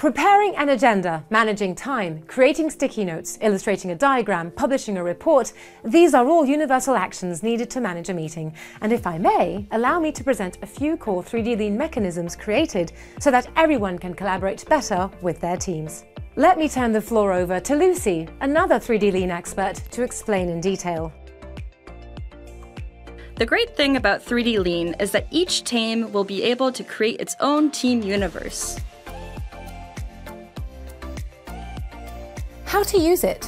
Preparing an agenda, managing time, creating sticky notes, illustrating a diagram, publishing a report, these are all universal actions needed to manage a meeting. And if I may, allow me to present a few core 3dlean mechanisms created so that everyone can collaborate better with their teams. Let me turn the floor over to Lucy, another 3dlean expert, to explain in detail. The great thing about 3dlean is that each team will be able to create its own team universe. How to use it?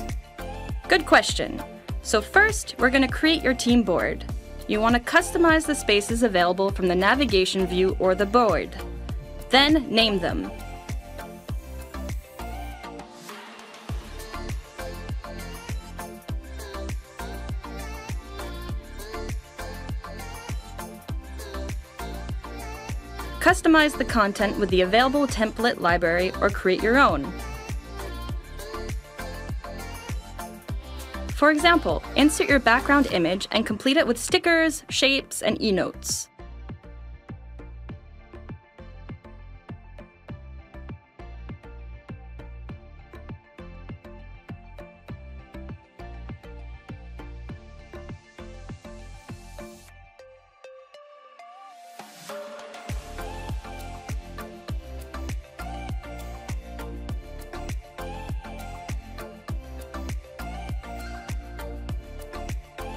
Good question. So first, we're going to create your team board. You want to customize the spaces available from the navigation view or the board. Then name them. Customize the content with the available template library or create your own. For example, insert your background image and complete it with stickers, shapes, and e-notes.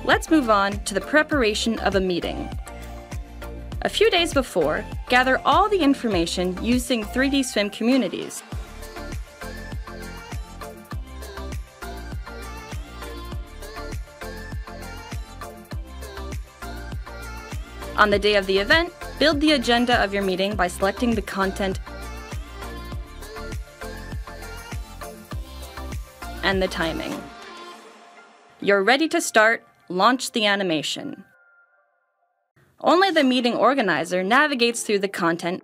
Let's move on to the preparation of a meeting. A few days before, gather all the information using 3D Swim communities. On the day of the event, build the agenda of your meeting by selecting the content and the timing. You're ready to start. Launch the animation. Only the meeting organizer navigates through the content,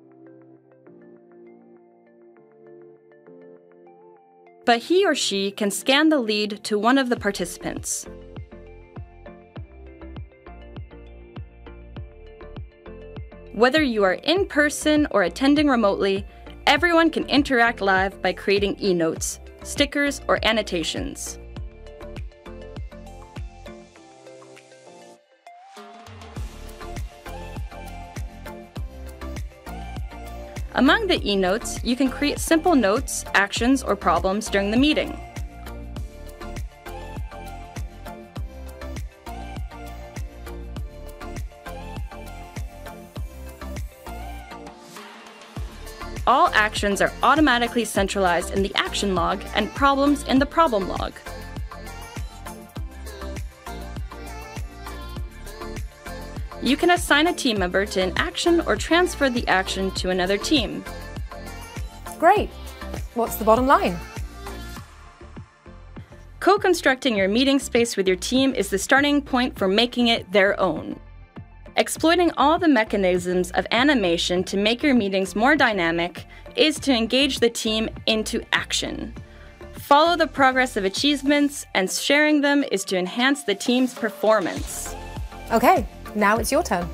but he or she can scan the lead to one of the participants. Whether you are in person or attending remotely, everyone can interact live by creating e-notes, stickers, or annotations. Among the e-notes, you can create simple notes, actions, or problems during the meeting. All actions are automatically centralized in the action log and problems in the problem log. You can assign a team member to an action or transfer the action to another team. Great! What's the bottom line? Co-constructing your meeting space with your team is the starting point for making it their own. Exploiting all the mechanisms of animation to make your meetings more dynamic is to engage the team into action. Follow the progress of achievements, and sharing them is to enhance the team's performance. Okay. Now it's your turn.